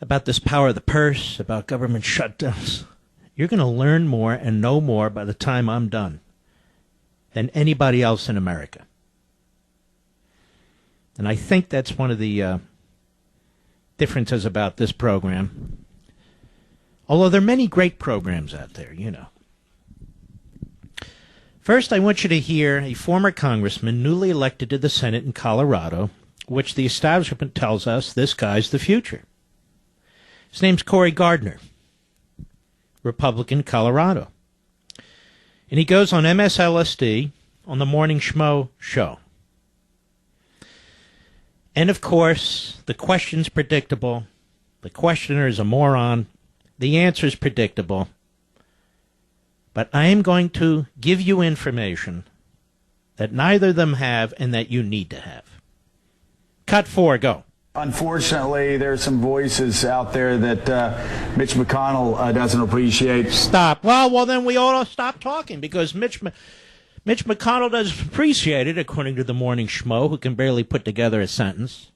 about this power of the purse, about government shutdowns. You're going to learn more and know more by the time I'm done than anybody else in America. And I think that's one of the differences about this program. Although there are many great programs out there, you know. First, I want you to hear a former congressman newly elected to the Senate in Colorado, which the establishment tells us this guy's the future. His name's Cory Gardner, Republican, Colorado. And he goes on MSLSD on the Morning Schmo show. And, of course, the question's predictable. The questioner is a moron. The answer's predictable. But I am going to give you information that neither of them have and that you need to have. Cut 4, go. Unfortunately, there are some voices out there that Mitch McConnell doesn't appreciate. Stop. Well, then we ought to stop talking because Mitch McConnell doesn't appreciate it, according to the Morning Schmo, who can barely put together a sentence.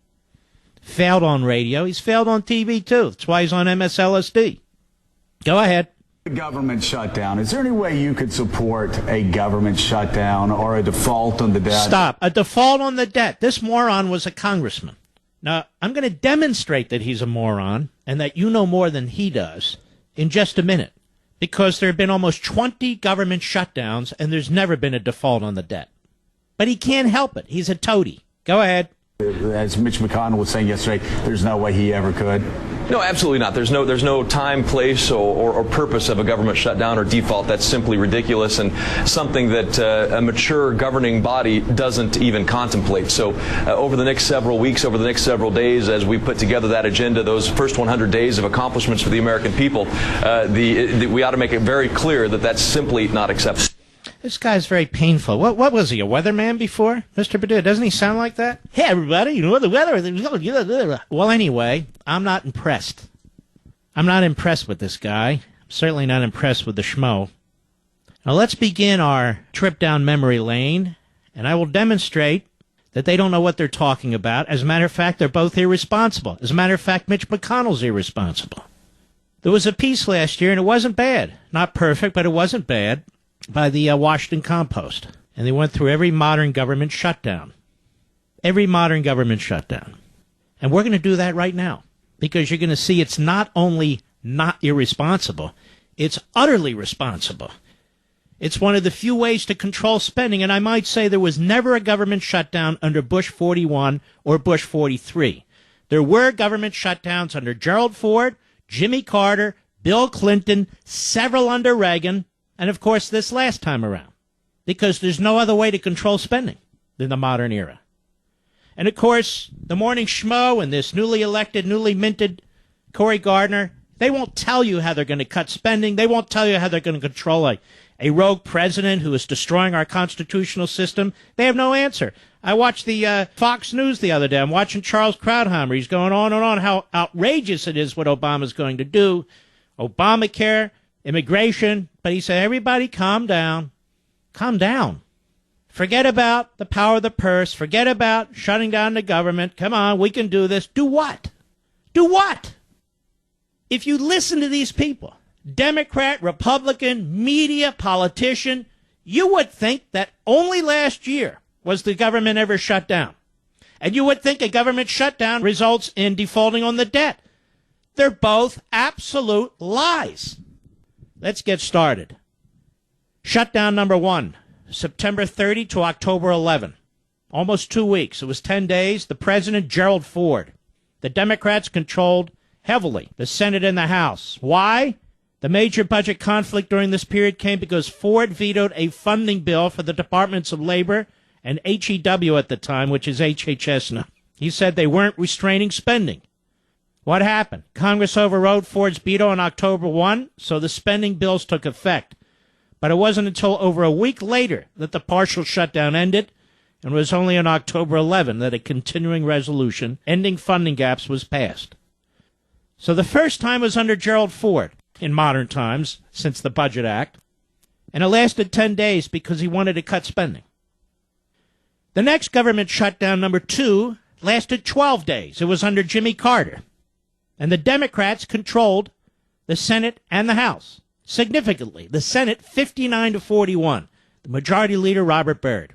Failed on radio. He's failed on TV, too. That's why he's on MSLSD. Go ahead. Government shutdown. Is there any way you could support a government shutdown or a default on the debt? Stop. A default on the debt. This moron was a congressman. Now, I'm going to demonstrate that he's a moron and that you know more than he does in just a minute, because there have been almost 20 government shutdowns and there's never been a default on the debt. But he can't help it. He's a toady. Go ahead. As Mitch McConnell was saying yesterday, there's no way he ever could. No, absolutely not. There's no time, place, or purpose of a government shutdown or default. That's simply ridiculous and something that a mature governing body doesn't even contemplate. So over the next several weeks, over the next several days, as we put together that agenda, those first 100 days of accomplishments for the American people, we ought to make it very clear that that's simply not acceptable. This guy's very painful. What was he, a weatherman before? Mr. Perdue, doesn't he sound like that? Hey, everybody, you know the weather. Well, anyway, I'm not impressed. I'm not impressed with this guy. I'm certainly not impressed with the schmo. Now, let's begin our trip down memory lane, and I will demonstrate that they don't know what they're talking about. As a matter of fact, they're both irresponsible. As a matter of fact, Mitch McConnell's irresponsible. There was a piece last year, and it wasn't bad. Not perfect, but it wasn't bad, by the Washington Compost. And they went through every modern government shutdown. Every modern government shutdown. And we're going to do that right now. Because you're going to see it's not only not irresponsible, it's utterly responsible. It's one of the few ways to control spending. And I might say there was never a government shutdown under Bush 41 or Bush 43. There were government shutdowns under Gerald Ford, Jimmy Carter, Bill Clinton, several under Reagan, and, of course, this last time around, because there's no other way to control spending than the modern era. And, of course, the Morning Schmo and this newly elected, newly minted Cory Gardner, they won't tell you how they're going to cut spending. They won't tell you how they're going to control a rogue president who is destroying our constitutional system. They have no answer. I watched the Fox News the other day. I'm watching Charles Krauthammer. He's going on and on how outrageous it is what Obama's going to do. Obamacare, immigration, but he said, everybody calm down. Calm down. Forget about the power of the purse. Forget about shutting down the government. Come on, we can do this. Do what? Do what? If you listen to these people, Democrat, Republican, media, politician, you would think that only last year was the government ever shut down. And you would think a government shutdown results in defaulting on the debt. They're both absolute lies. Let's get started. Shutdown number 1, September 30 to October 11. Almost 2 weeks. It was 10 days. The president, Gerald Ford. The Democrats controlled heavily the Senate and the House. Why? The major budget conflict during this period came because Ford vetoed a funding bill for the Departments of Labor and HEW at the time, which is HHS now. He said they weren't restraining spending. What happened? Congress overrode Ford's veto on October 1, so the spending bills took effect. But it wasn't until over a week later that the partial shutdown ended, and it was only on October 11 that a continuing resolution ending funding gaps was passed. So the first time was under Gerald Ford in modern times, since the Budget Act, and it lasted 10 days because he wanted to cut spending. The next government shutdown, number 2, lasted 12 days. It was under Jimmy Carter. And the Democrats controlled the Senate and the House significantly. The Senate 59-41. The Majority Leader, Robert Byrd.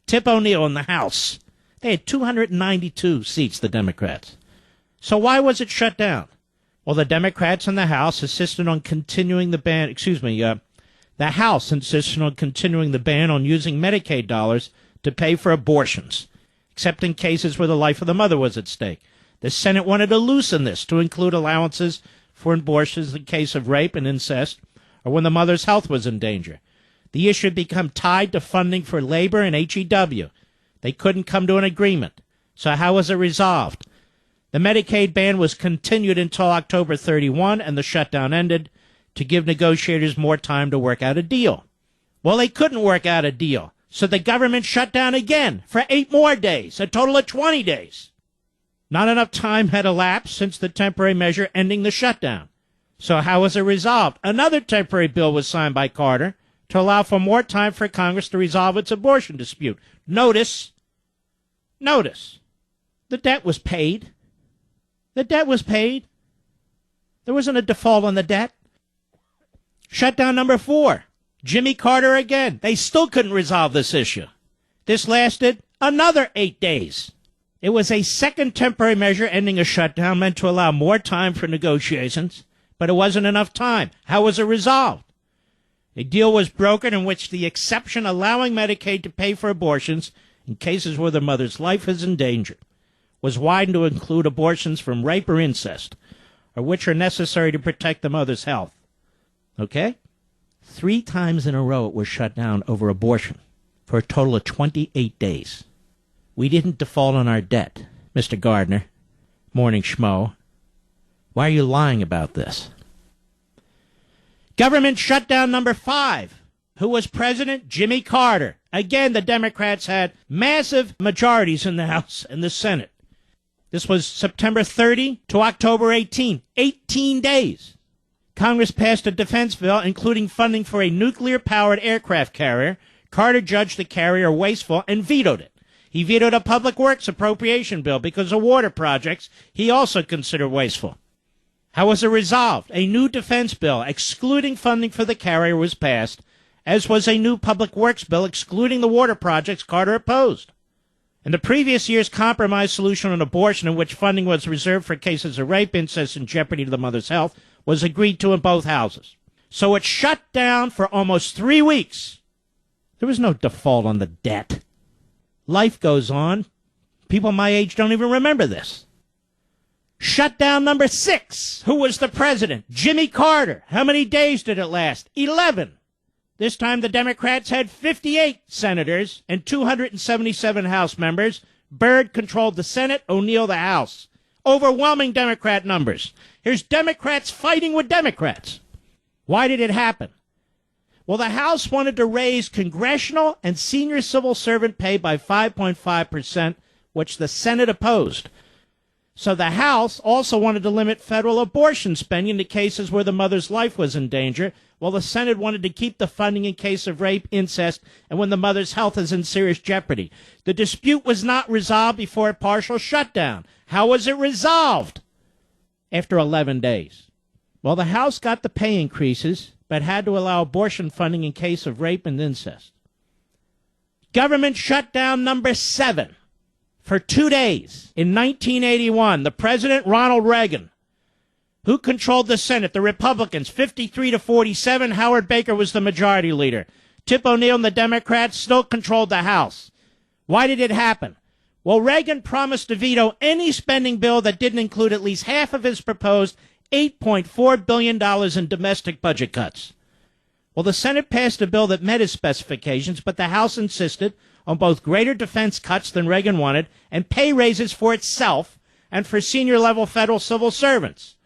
Tip O'Neill in the House. They had 292 seats, the Democrats. So why was it shut down? Well, the Democrats in the House insisted on continuing the ban, the House insisted on continuing the ban on using Medicaid dollars to pay for abortions, except in cases where the life of the mother was at stake. The Senate wanted to loosen this to include allowances for abortions in case of rape and incest, or when the mother's health was in danger. The issue had become tied to funding for labor and HEW. They couldn't come to an agreement. So how was it resolved? The Medicaid ban was continued until October 31, and the shutdown ended to give negotiators more time to work out a deal. Well, they couldn't work out a deal, so the government shut down again for 8 more days, a total of 20 days. Not enough time had elapsed since the temporary measure ending the shutdown. So how was it resolved? Another temporary bill was signed by Carter to allow for more time for Congress to resolve its abortion dispute. Notice, the debt was paid. The debt was paid. There wasn't a default on the debt. Shutdown number 4. Jimmy Carter again. They still couldn't resolve this issue. This lasted another 8 days. It was a second temporary measure ending a shutdown meant to allow more time for negotiations, but it wasn't enough time. How was it resolved? A deal was brokered in which the exception allowing Medicaid to pay for abortions in cases where the mother's life is in danger was widened to include abortions from rape or incest, or which are necessary to protect the mother's health. Okay? 3 times in a row it was shut down over abortion for a total of 28 days. We didn't default on our debt, Mr. Gardner. Morning, schmo. Why are you lying about this? Government shutdown number 5. Who was president? Jimmy Carter. Again, the Democrats had massive majorities in the House and the Senate. This was September 30 to October 18. 18 days. Congress passed a defense bill including funding for a nuclear-powered aircraft carrier. Carter judged the carrier wasteful and vetoed it. He vetoed a public works appropriation bill because of water projects he also considered wasteful. How was it resolved? A new defense bill excluding funding for the carrier was passed, as was a new public works bill excluding the water projects Carter opposed. And the previous year's compromise solution on abortion, in which funding was reserved for cases of rape, incest, and jeopardy to the mother's health, was agreed to in both houses. So it shut down for almost 3 weeks. There was no default on the debt. Life goes on. People my age don't even remember this. Shutdown number 6. Who was the president? Jimmy Carter. How many days did it last? 11. This time the Democrats had 58 senators and 277 House members. Byrd controlled the Senate, O'Neill the House. Overwhelming Democrat numbers. Here's Democrats fighting with Democrats. Why did it happen? Well, the House wanted to raise congressional and senior civil servant pay by 5.5%, which the Senate opposed. So the House also wanted to limit federal abortion spending to cases where the mother's life was in danger, while the Senate wanted to keep the funding in case of rape, incest, and when the mother's health is in serious jeopardy. The dispute was not resolved before a partial shutdown. How was it resolved? After 11 days. Well, the House got the pay increases, but had to allow abortion funding in case of rape and incest. Government shutdown number 7. For 2 days in 1981, the President Ronald Reagan, who controlled the Senate, the Republicans, 53-47, Howard Baker was the majority leader. Tip O'Neill and the Democrats still controlled the House. Why did it happen? Well, Reagan promised to veto any spending bill that didn't include at least half of his proposed $8.4 billion in domestic budget cuts. Well, the Senate passed a bill that met his specifications, but the House insisted on both greater defense cuts than Reagan wanted and pay raises for itself and for senior-level federal civil servants.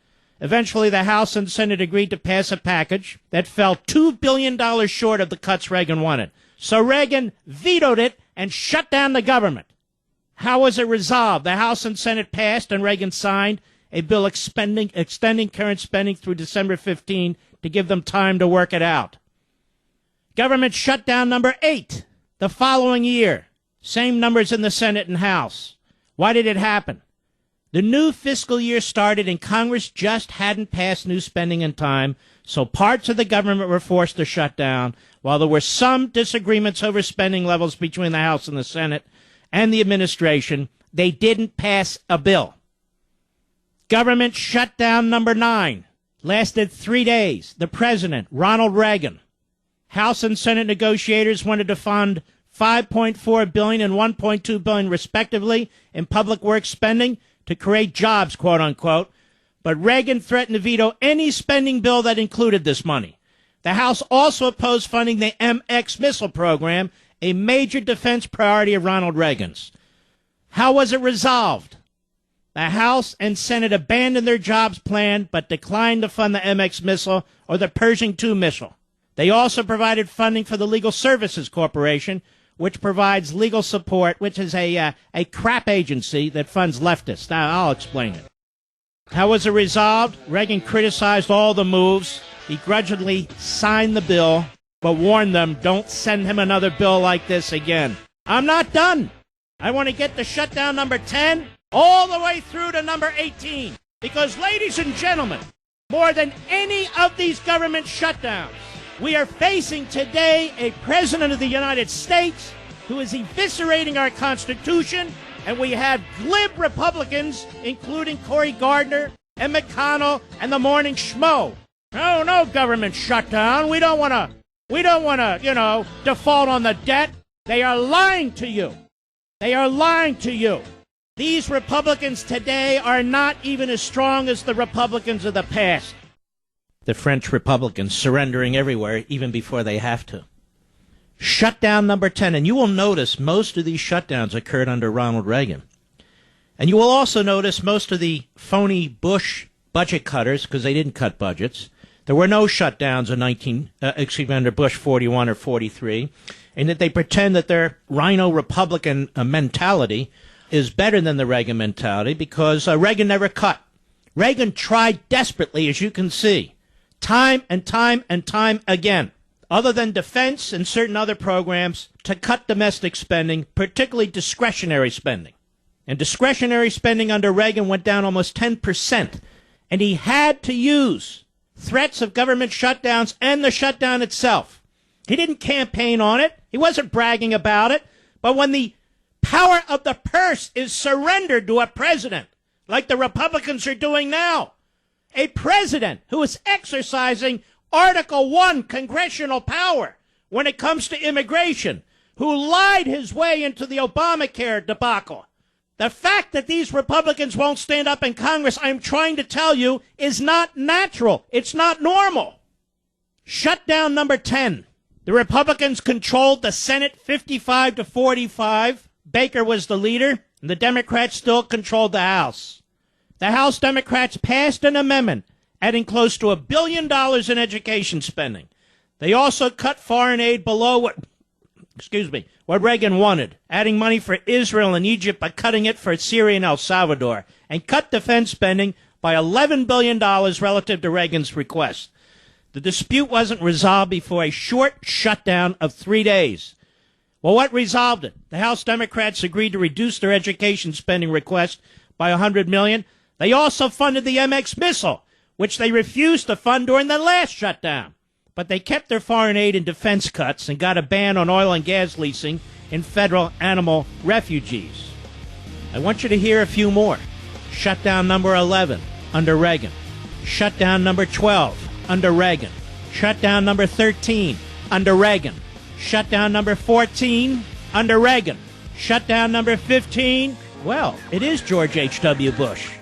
Eventually, the House and Senate agreed to pass a package that fell $2 billion short of the cuts Reagan wanted. So Reagan vetoed it and shut down the government. How was it resolved? The House and Senate passed and Reagan signed a bill extending current spending through December 15 to give them time to work it out. Government shutdown number 8. The following year, same numbers in the Senate and House. Why did it happen? The new fiscal year started and Congress just hadn't passed new spending in time, so parts of the government were forced to shut down. While there were some disagreements over spending levels between the House and the Senate and the administration, they didn't pass a bill. Government shutdown number 9 lasted 3 days. The president, Ronald Reagan, House and Senate negotiators wanted to fund $5.4 billion and $1.2 billion respectively in public works spending to create jobs, quote unquote. But Reagan threatened to veto any spending bill that included this money. The House also opposed funding the MX missile program, a major defense priority of Ronald Reagan's. How was it resolved? The House and Senate abandoned their jobs plan but declined to fund the MX missile or the Pershing II missile. They also provided funding for the Legal Services Corporation, which provides legal support, which is a crap agency that funds leftists. Now, I'll explain it. How was it resolved? Reagan criticized all the moves. He grudgingly signed the bill, but warned them, don't send him another bill like this again. I'm not done. I want to get to shutdown number 10 all the way through to number 18. Because, ladies and gentlemen, more than any of these government shutdowns, we are facing today a president of the United States who is eviscerating our Constitution, and we have glib Republicans, including Cory Gardner and McConnell and the Morning Schmo. No government shutdown. We don't want to, default on the debt. They are lying to you. They are lying to you. These Republicans today are not even as strong as the Republicans of the past. The French Republicans surrendering everywhere, even before they have to. Shutdown number 10, and you will notice most of these shutdowns occurred under Ronald Reagan. And you will also notice most of the phony Bush budget cutters, because they didn't cut budgets. There were no shutdowns in under Bush 41 or 43, and that they pretend that their rhino Republican mentality is better than the Reagan mentality because Reagan never cut. Reagan tried desperately, as you can see, time and time and time again, other than defense and certain other programs, to cut domestic spending, particularly discretionary spending. And discretionary spending under Reagan went down almost 10%. And he had to use threats of government shutdowns and the shutdown itself. He didn't campaign on it. He wasn't bragging about it. But when the power of the purse is surrendered to a president, like the Republicans are doing now, a president who is exercising Article 1 congressional power when it comes to immigration, who lied his way into the Obamacare debacle. The fact that these Republicans won't stand up in Congress, I'm trying to tell you, is not natural. It's not normal. Shutdown number 10. The Republicans controlled the Senate 55-45. Baker was the leader, and the Democrats still controlled the House. The House Democrats passed an amendment adding close to $1 billion in education spending. They also cut foreign aid below what Reagan wanted, adding money for Israel and Egypt but cutting it for Syria and El Salvador, and cut defense spending by $11 billion relative to Reagan's request. The dispute wasn't resolved before a short shutdown of 3 days. Well, what resolved it? The House Democrats agreed to reduce their education spending request by $100 million. They also funded the MX missile, which they refused to fund during the last shutdown. But they kept their foreign aid and defense cuts and got a ban on oil and gas leasing in federal animal refuges. I want you to hear a few more. Shutdown number 11, under Reagan. Shutdown number 12, under Reagan. Shutdown number 13, under Reagan. Shutdown number 14, under Reagan. Shutdown number 15, well, it is George H.W. Bush.